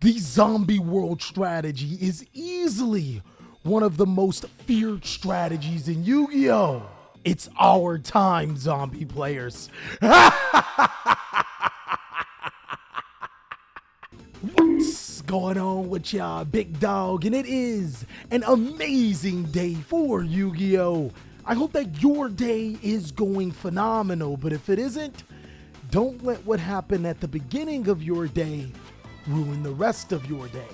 The zombie world strategy is easily one of the most feared strategies in Yu-Gi-Oh! It's our time, zombie players. What's going on with y'all, big dog? And it is an amazing day for Yu-Gi-Oh! I hope that your day is going phenomenal, but if it isn't, don't let what happened at the beginning of your day ruin the rest of your day.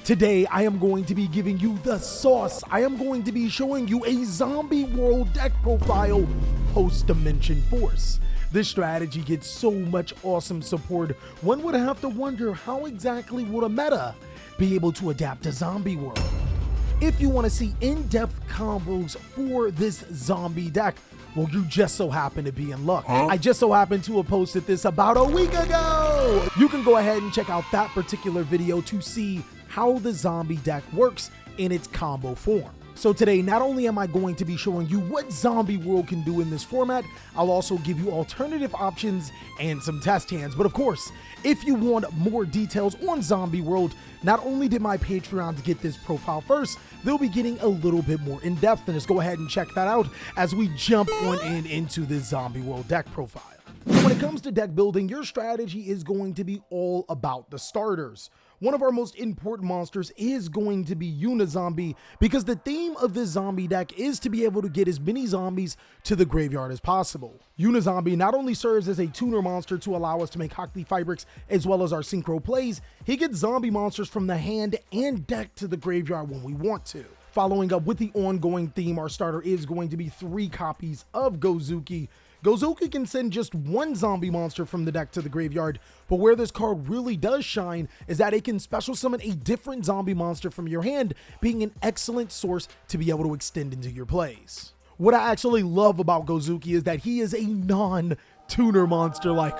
Today, I am going to be giving you the sauce. I am going to be showing you a zombie world deck profile post-Dimension Force. This strategy gets so much awesome support, one would have to wonder how exactly would a meta be able to adapt to zombie world. If you want to see in-depth combos for this zombie deck, well, you just so happen to be in luck. I just so happened to have posted this about a week ago. You can go ahead and check out that particular video to see how the zombie deck works in its combo form. So today, not only am I going to be showing you what Zombie World can do in this format, I'll also give you alternative options and some test hands. But of course, if you want more details on Zombie World, not only did my Patreons get this profile first, they'll be getting a little bit more in depth, and just go ahead and check that out as we jump on into this Zombie World deck profile. When it comes to deck building, your strategy is going to be all about the starters. One of our most important monsters is going to be Unizombie, because the theme of this zombie deck is to be able to get as many zombies to the graveyard as possible. Unizombie not only serves as a tuner monster to allow us to make Hockey Fabrics as well as our synchro plays, he gets zombie monsters from the hand and deck to the graveyard when we want to. Following up with the ongoing theme, our starter is going to be 3 copies of Gozuki. Gozuki can send just 1 zombie monster from the deck to the graveyard, but where this card really does shine is that it can special summon a different zombie monster from your hand, being an excellent source to be able to extend into your plays. What I actually love about Gozuki is that he is a non-tuner monster like...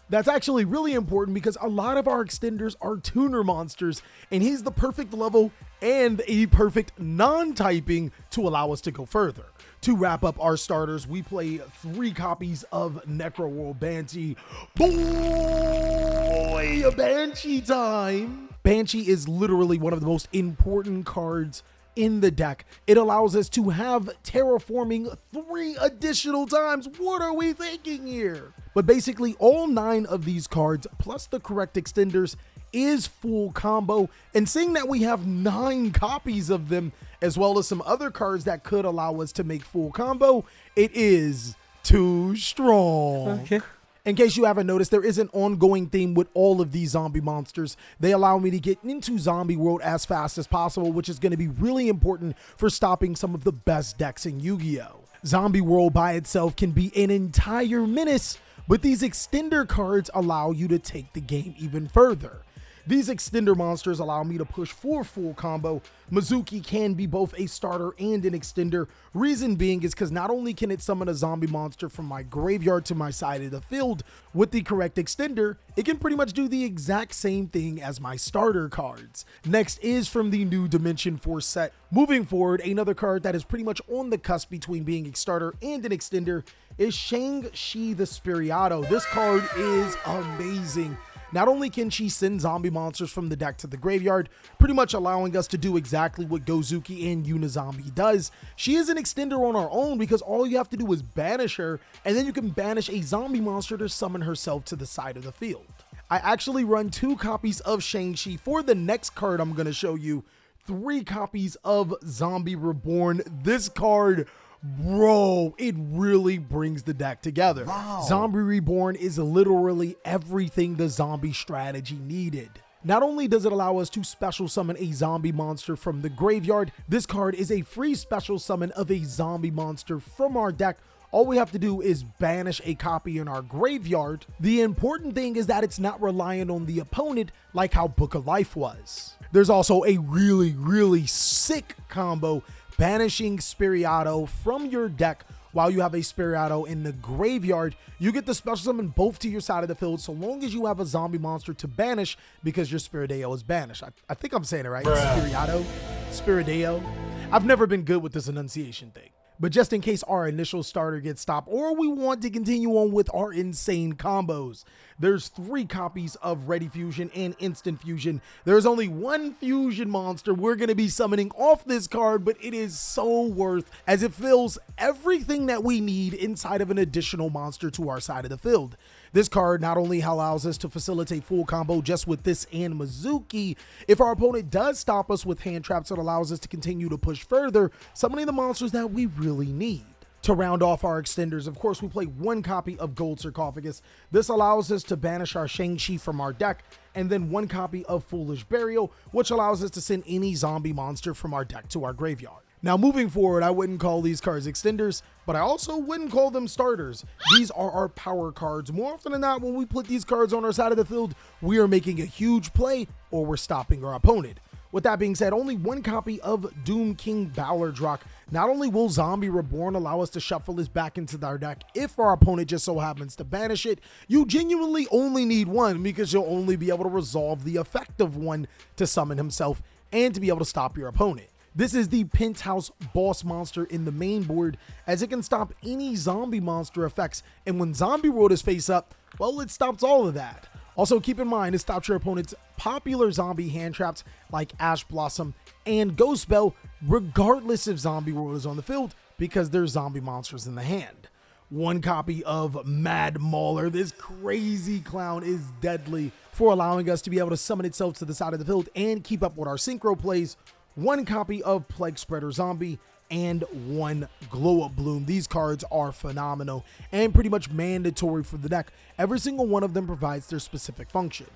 That's actually really important because a lot of our extenders are tuner monsters, and he's the perfect level and a perfect non-typing to allow us to go further. To wrap up our starters, we play 3 copies of Necro World Banshee. Boy, Banshee time! Banshee is literally one of the most important cards in the deck. It allows us to have terraforming 3 additional times. What are we thinking here? But basically all 9 of these cards plus the correct extenders is full combo, and seeing that we have 9 copies of them as well as some other cards that could allow us to make full combo, it is too strong. Okay. In case you haven't noticed, there is an ongoing theme with all of these zombie monsters. They allow me to get into Zombie World as fast as possible, which is going to be really important for stopping some of the best decks in Yu-Gi-Oh! Zombie World by itself can be an entire menace, but these extender cards allow you to take the game even further. These extender monsters allow me to push for full combo. Mizuki can be both a starter and an extender. Reason being is because not only can it summon a zombie monster from my graveyard to my side of the field, with the correct extender, it can pretty much do the exact same thing as my starter cards. Next is from the new Dimension Force set. Moving forward, another card that is pretty much on the cusp between being a starter and an extender is Shang-Chi the Spiriato. This card is amazing. Not only can she send zombie monsters from the deck to the graveyard, pretty much allowing us to do exactly what Gozuki and Unizombie does, she is an extender on her own because all you have to do is banish her, and then you can banish a zombie monster to summon herself to the side of the field. I actually run 2 copies of Shang-Chi. For the next card I'm going to show you, 3 copies of Zombie Reborn. This card, bro, it really brings the deck together. Wow. Zombie Reborn is literally everything the zombie strategy needed. Not only does it allow us to special summon a zombie monster from the graveyard, this card is a free special summon of a zombie monster from our deck. All we have to do is banish a copy in our graveyard. The important thing is that it's not reliant on the opponent like how Book of Life was. There's also a really sick combo, banishing Spiriato from your deck while you have a Spiriato in the graveyard. You get the special summon both to your side of the field so long as you have a zombie monster to banish because your Spirideo is banished. I think I'm saying it right. Spiriato? Spirideo? I've never been good with this enunciation thing. But just in case our initial starter gets stopped or we want to continue on with our insane combos, there's 3 copies of Ready Fusion and Instant Fusion. There's only 1 fusion monster we're going to be summoning off this card, but it is so worth as it fills everything that we need inside of an additional monster to our side of the field. This card not only allows us to facilitate full combo just with this and Mizuki, if our opponent does stop us with hand traps, it allows us to continue to push further, summoning the monsters that we really need. To round off our extenders, of course, we play 1 copy of Gold Sarcophagus. This allows us to banish our Shang-Chi from our deck, and then 1 copy of Foolish Burial, which allows us to send any zombie monster from our deck to our graveyard. Now, moving forward, I wouldn't call these cards extenders, but I also wouldn't call them starters. These are our power cards. More often than not, when we put these cards on our side of the field, we are making a huge play or we're stopping our opponent. With that being said, only 1 copy of Doom King Ballardrock. Not only will Zombie Reborn allow us to shuffle this back into our deck if our opponent just so happens to banish it, you genuinely only need 1 because you'll only be able to resolve the effect of 1 to summon himself and to be able to stop your opponent. This is the Penthouse boss monster in the main board, as it can stop any zombie monster effects, and when Zombie World is face up, well, it stops all of that. Also, keep in mind, it stops your opponent's popular zombie hand traps like Ash Blossom and Ghost Bell, regardless if Zombie World is on the field, because there's zombie monsters in the hand. 1 copy of Mad Mauler. This crazy clown is deadly for allowing us to be able to summon itself to the side of the field and keep up with our synchro plays. 1 copy of Plague Spreader Zombie, and 1 Glow Up Bloom. These cards are phenomenal and pretty much mandatory for the deck. Every single one of them provides their specific function.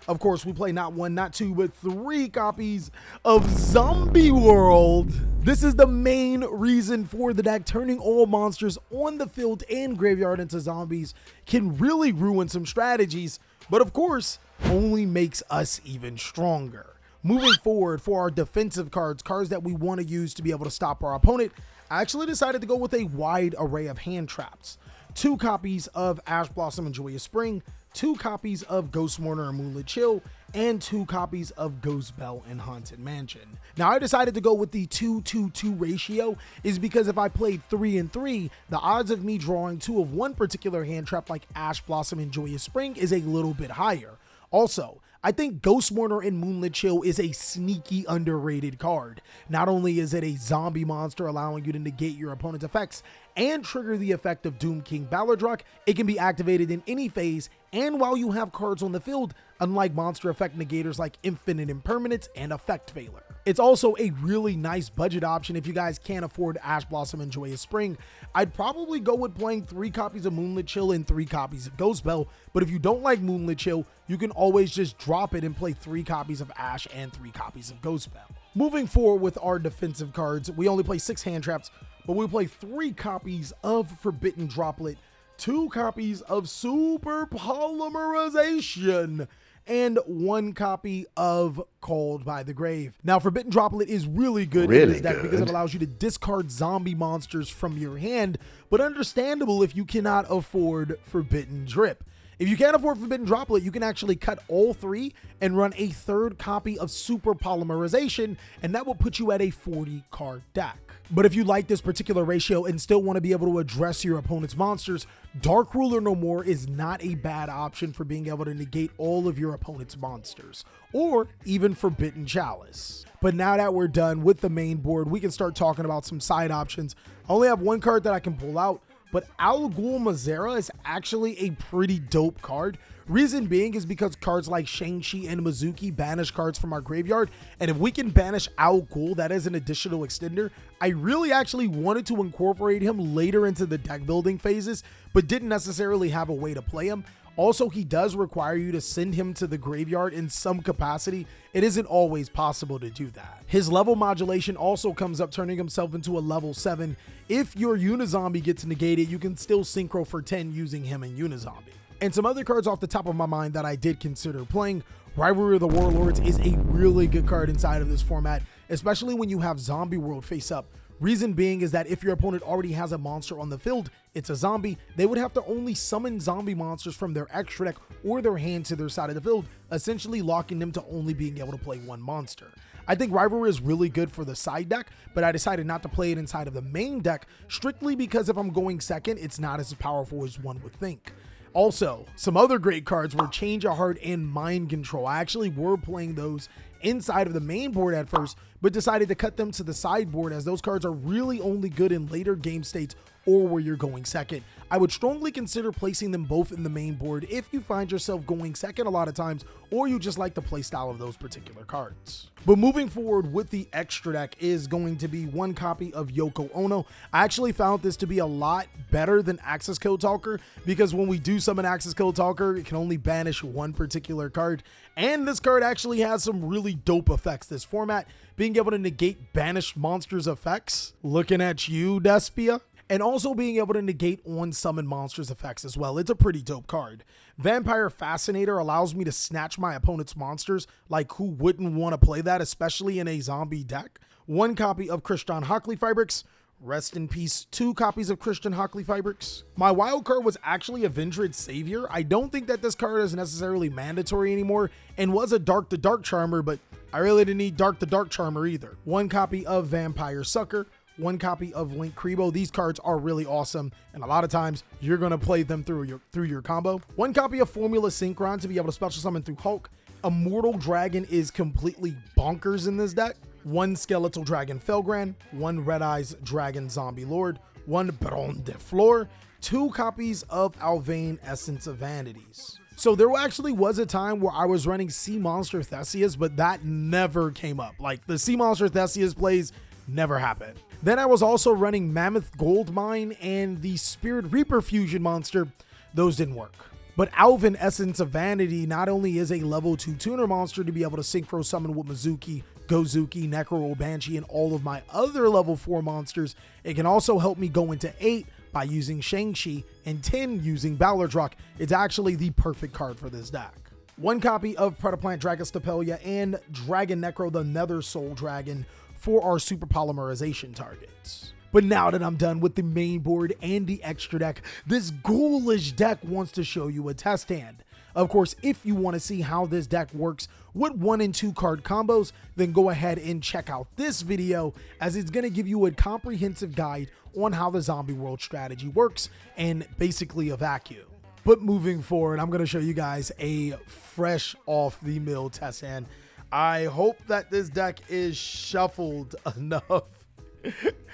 Of course, we play not 1, not 2, but 3 copies of Zombie World. This is the main reason for the deck. Turning all monsters on the field and graveyard into zombies can really ruin some strategies, but of course, only makes us even stronger. Moving forward, for our defensive cards that we want to use to be able to stop our opponent, I actually decided to go with a wide array of hand traps. 2 copies of Ash Blossom and Joyous Spring, 2 copies of Ghost Mourner and Moonlit Chill, and 2 copies of Ghost Bell and Haunted Mansion. Now, I decided to go with the 2-2-2 ratio is because if I played 3 and 3, the odds of me drawing 2 of one particular hand trap like Ash Blossom and Joyous Spring is a little bit higher. Also, I think Ghost Mourner and Moonlit Chill is a sneaky underrated card. Not only is it a zombie monster allowing you to negate your opponent's effects and trigger the effect of Doom King Ballardrock, it can be activated in any phase and while you have cards on the field, unlike monster effect negators like Infinite Impermanence and Effect Failure. It's also a really nice budget option if you guys can't afford Ash Blossom and Joyous Spring. I'd probably go with playing 3 copies of Moonlit Chill and 3 copies of Ghost Bell, but if you don't like Moonlit Chill, you can always just drop it and play 3 copies of Ash and 3 copies of Ghost Bell. Moving forward with our defensive cards, we only play 6 hand traps, but we play 3 copies of Forbidden Droplet, 2 copies of Super Polymerization, and 1 copy of Called by the Grave. Now, Forbidden Droplet is really good in this deck because it allows you to discard zombie monsters from your hand, but understandable if you cannot afford Forbidden Drip. If you can't afford Forbidden Droplet, you can actually cut all 3 and run a 3rd copy of Super Polymerization, and that will put you at a 40 card deck. But if you like this particular ratio and still want to be able to address your opponent's monsters, Dark Ruler No More is not a bad option for being able to negate all of your opponent's monsters, or even Forbidden Chalice. But now that we're done with the main board, we can start talking about some side options. I only have 1 card that I can pull out, but Al Ghul Mazera is actually a pretty dope card. Reason being is because cards like Shang-Chi and Mizuki banish cards from our graveyard, and if we can banish Al Ghul, that is an additional extender. I really actually wanted to incorporate him later into the deck building phases, but didn't necessarily have a way to play him. Also, he does require you to send him to the graveyard in some capacity. It isn't always possible to do that. His level modulation also comes up turning himself into a level 7. If your Unizombie gets negated, you can still synchro for 10 using him and Unizombie. And some other cards off the top of my mind that I did consider playing. Rivalry of the Warlords is a really good card inside of this format, especially when you have Zombie World face up. Reason being is that if your opponent already has a monster on the field, it's a zombie, they would have to only summon zombie monsters from their extra deck or their hand to their side of the field, essentially locking them to only being able to play one monster. I think Rivalry is really good for the side deck, but I decided not to play it inside of the main deck strictly because if I'm going second, it's not as powerful as one would think. Also, some other great cards were Change of Heart and Mind Control. I actually were playing those inside of the main board at first, but decided to cut them to the sideboard as those cards are really only good in later game states or where you're going second. I would strongly consider placing them both in the main board if you find yourself going second a lot of times, or you just like the play style of those particular cards. But moving forward with the extra deck is going to be one copy of Yoko Ono. I actually found this to be a lot better than Access Code Talker, because when we do summon Access Code Talker, it can only banish one particular card. And this card actually has some really dope effects. This format, being able to negate banished monsters effects. Looking at you, Despia. And also being able to negate on summon monsters effects as well. It's a pretty dope card. Vampire Fascinator allows me to snatch my opponent's monsters. Like, who wouldn't want to play that, especially in a zombie deck? One copy of Christian Hockley Fabrics. Rest in peace, 2 copies of Christian Hockley Fabrics. My wild card was actually Avenged Savior. I don't think that this card is necessarily mandatory anymore and was a Dark the Dark Charmer, but I really didn't need Dark the Dark Charmer either. One copy of Vampire Sucker. One copy of Link Kribo. These cards are really awesome, and a lot of times you're going to play them through your combo. One copy of Formula Synchron to be able to special summon through Hulk. Immortal Dragon is completely bonkers in this deck. One Skeletal Dragon Felgran, one Red Eyes Dragon Zombie Lord, one Baron de Fleur, 2 copies of Alvain Essence of Vanities. So there actually was a time where I was running Sea Monster Theseus, but that never came up. Like, the Sea Monster Theseus plays never happened. Then I was also running Mammoth Goldmine and the Spirit Reaper Fusion monster. Those didn't work. But Alvin Essence of Vanity not only is a level 2 tuner monster to be able to synchro summon with Mizuki, Gozuki, Necro Banshee, and all of my other level 4 monsters, it can also help me go into 8 by using Shang-Chi and 10 using Ballardrock. It's actually the perfect card for this deck. One copy of Predaplant Dragostapelia and Dragon Necro, the Nether Soul Dragon, for our super polymerization targets. But now that I'm done with the main board and the extra deck, this ghoulish deck wants to show you a test hand. Of course, if you want to see how this deck works with 1 and 2 card combos, then go ahead and check out this video, as it's going to give you a comprehensive guide on how the zombie world strategy works and basically a vacuum. But moving forward, I'm going to show you guys a fresh off the mill test hand. I hope that this deck is shuffled enough,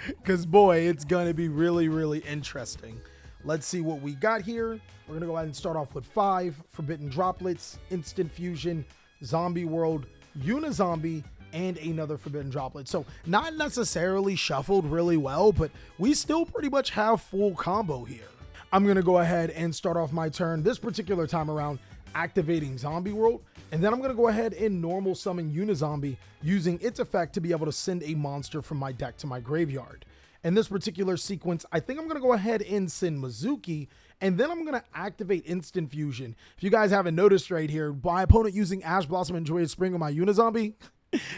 because boy, it's going to be really, really interesting. Let's see what we got here. We're going to go ahead and start off with 5 Forbidden Droplets, Instant Fusion, Zombie World, Unizombie, and another Forbidden Droplet. So not necessarily shuffled really well, but we still pretty much have full combo here. I'm going to go ahead and start off my turn this particular time around activating Zombie World, and then I'm going to go ahead and normal summon Unizombie using its effect to be able to send a monster from my deck to my graveyard. In this particular sequence, I think I'm going to go ahead and send Mizuki, and then I'm going to activate Instant Fusion. If you guys haven't noticed right here, my opponent using Ash Blossom and Joyous Spring on my Unizombie,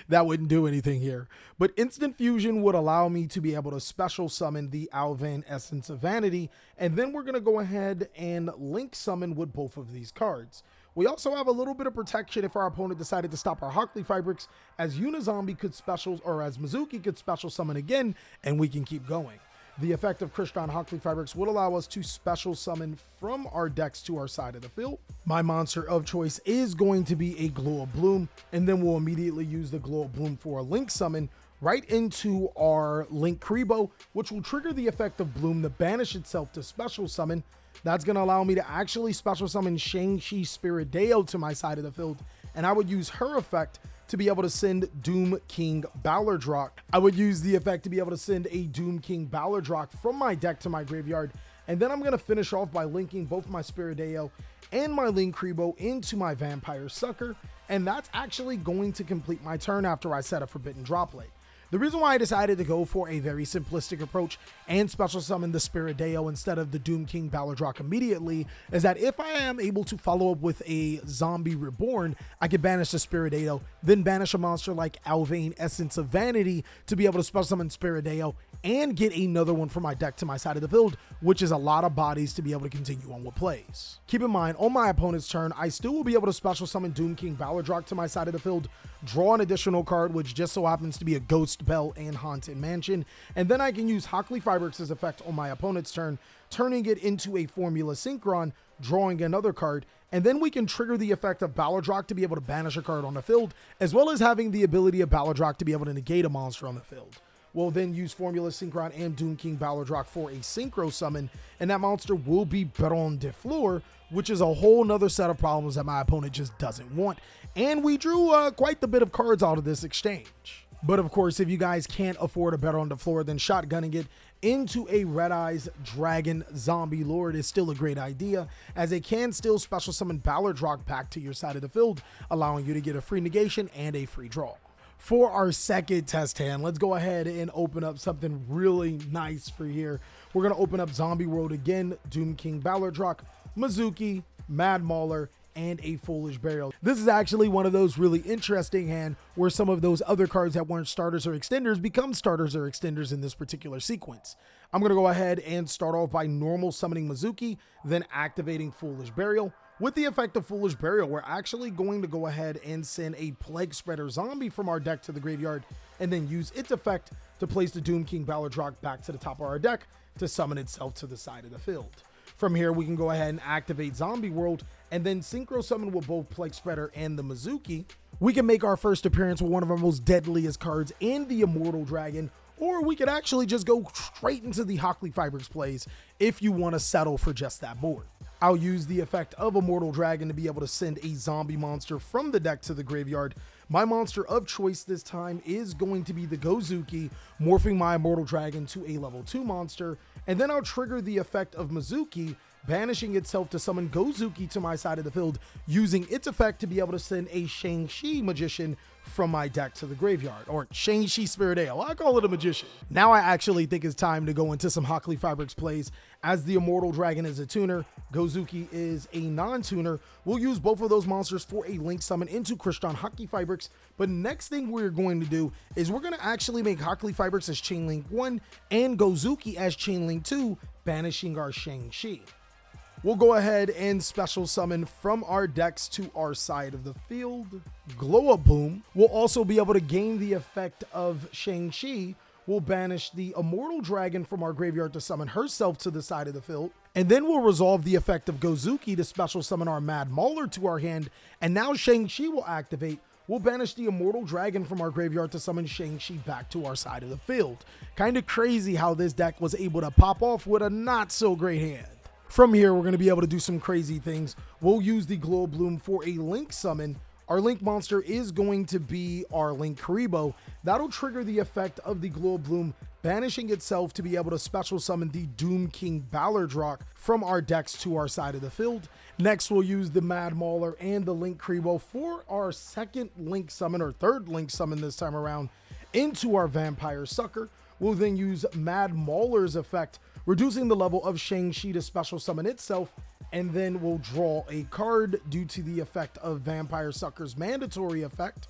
that wouldn't do anything here. But Instant Fusion would allow me to be able to special summon the Alvan Essence of Vanity, and then we're going to go ahead and link summon with both of these cards. We also have a little bit of protection if our opponent decided to stop our Hockley Fabrics, as Unizombie could special, or as Mizuki could special summon again, and we can keep going. The effect of Christian Hockley Fabrics would allow us to special summon from our decks to our side of the field. My monster of choice is going to be a Glow of Bloom, and then we'll immediately use the Glow of Bloom for a link summon right into our Link Kribo, which will trigger the effect of Bloom to banish itself to special summon. That's going to allow me to actually special summon Shang-Chi Spirit Deo to my side of the field, and I would use her effect to be able to send Doom King Ballardrock. I would use the effect to be able to send a Doom King Ballardrock from my deck to my graveyard, and then I'm going to finish off by linking both my Spirit Deo and my Link Kribo into my Vampire Sucker, and that's actually going to complete my turn after I set a Forbidden Droplet. The reason why I decided to go for a very simplistic approach and special summon the Spirideo instead of the Doom King Balladrock immediately is that if I am able to follow up with a zombie Reborn, I can banish the Spirideo, then banish a monster like Alvain Essence of Vanity to be able to special summon Spirideo and get another one from my deck to my side of the field, which is a lot of bodies to be able to continue on with plays. Keep in mind, on my opponent's turn, I still will be able to special summon Doom King Balladrock to my side of the field, draw an additional card, which just so happens to be a Ghost Bell and Haunted Mansion, and then I can use Hockley Fibrex's effect on my opponent's turn, turning it into a Formula Synchron, drawing another card, and then we can trigger the effect of Balladrock to be able to banish a card on the field, as well as having the ability of Balladrock to be able to negate a monster on the field. We'll then use Formula Synchron and Doom King Balladrock for a Synchro summon, and that monster will be Baron de Fleur, which is a whole nother set of problems that my opponent just doesn't want. And we drew quite the bit of cards out of this exchange. But of course, if you guys can't afford a Baron de Fleur, then shotgunning it into a Red Eyes Dragon Zombie Lord is still a great idea, as it can still special summon Balladrock back to your side of the field, allowing you to get a free negation and a free draw. For our second test hand, let's go ahead and open up something really nice for here. We're going to open up Zombie World again, Doom King Balladrock, Mizuki, Mad Mauler, and a Foolish Burial. This is actually one of those really interesting hand where some of those other cards that weren't starters or extenders become starters or extenders in this particular sequence. I'm going to go ahead and start off by normal summoning Mizuki, then activating Foolish Burial. With the effect of Foolish Burial, we're actually going to go ahead and send a Plague Spreader Zombie from our deck to the graveyard, and then use its effect to place the Doom King Balladrock back to the top of our deck to summon itself to the side of the field. From here, we can go ahead and activate Zombie World, and then Synchro Summon with both Plague Spreader and the Mizuki. We can make our first appearance with one of our most deadliest cards in the Immortal Dragon, or we could actually just go straight into the Hockley Fibers plays if you want to settle for just that board. I'll use the effect of Immortal Dragon to be able to send a zombie monster from the deck to the graveyard. My monster of choice this time is going to be the Gozuki, morphing my Immortal Dragon to a level 2 monster, and then I'll trigger the effect of Mizuki, banishing itself to summon Gozuki to my side of the field, using its effect to be able to send a Shang-Chi Magician from my deck to the graveyard, or Shang-Chi Spirideo. I call it a Magician. Now I actually think it's time to go into some Hockley Fibrix plays, as the Immortal Dragon is a tuner, Gozuki is a non-tuner. We'll use both of those monsters for a link summon into Kriston Hockley Fibrix, but next thing we're going to do is we're going to actually make Hockley Fibrix as Chainlink 1 and Gozuki as Chainlink 2, banishing our Shang-Chi. We'll go ahead and special summon from our decks to our side of the field Glow Up Boom. We'll also be able to gain the effect of Shang-Chi. We'll banish the Immortal Dragon from our graveyard to summon herself to the side of the field. And then we'll resolve the effect of Gozuki to special summon our Mad Mauler to our hand. And now Shang-Chi will activate. We'll banish the Immortal Dragon from our graveyard to summon Shang-Chi back to our side of the field. Kind of crazy how this deck was able to pop off with a not so great hand. From here, we're going to be able to do some crazy things. We'll use the Glow Bloom for a Link summon. Our Link monster is going to be our Link Karibo. That'll trigger the effect of the Glow Bloom, banishing itself to be able to special summon the Doom King Balladrock from our decks to our side of the field. Next, we'll use the Mad Mauler and the Link Karibo for our second Link summon, or third Link summon this time around, into our Vampire Sucker. We'll then use Mad Mauler's effect, reducing the level of Shang-Chi to special summon itself, and then we'll draw a card due to the effect of Vampire Sucker's mandatory effect.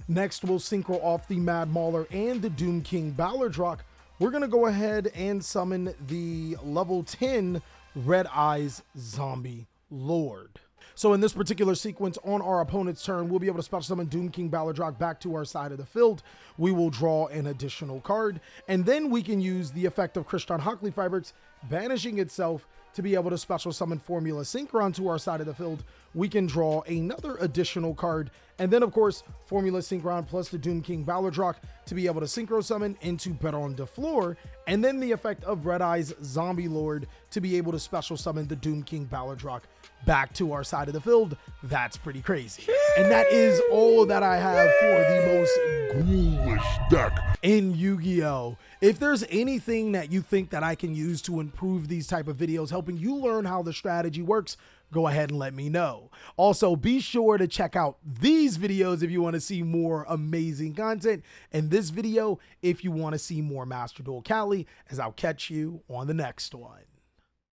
Next, we'll synchro off the Mad Mauler and the Doom King Balladrock. We're going to go ahead and summon the level 10 Red Eyes Zombie Lord. So in this particular sequence, on our opponent's turn, we'll be able to special summon Doom King Balladrock back to our side of the field. We will draw an additional card, and then we can use the effect of Kriston Hockley Fibrix, banishing itself to be able to special summon Formula Synchron to our side of the field. We can draw another additional card, and then of course, Formula Synchron plus the Doom King Balladrock to be able to synchro summon into Baron de Fleur, and then the effect of Red Eyes Zombie Lord to be able to special summon the Doom King Balladrock back to our side of the field. That's pretty crazy. And that is all that I have for the most ghoulish deck in Yu-Gi-Oh! If there's anything that you think that I can use to improve these type of videos, helping you learn how the strategy works, go ahead and let me know. Also, be sure to check out these videos if you want to see more amazing content, and this video if you want to see more Master Duel Cali, as I'll catch you on the next one.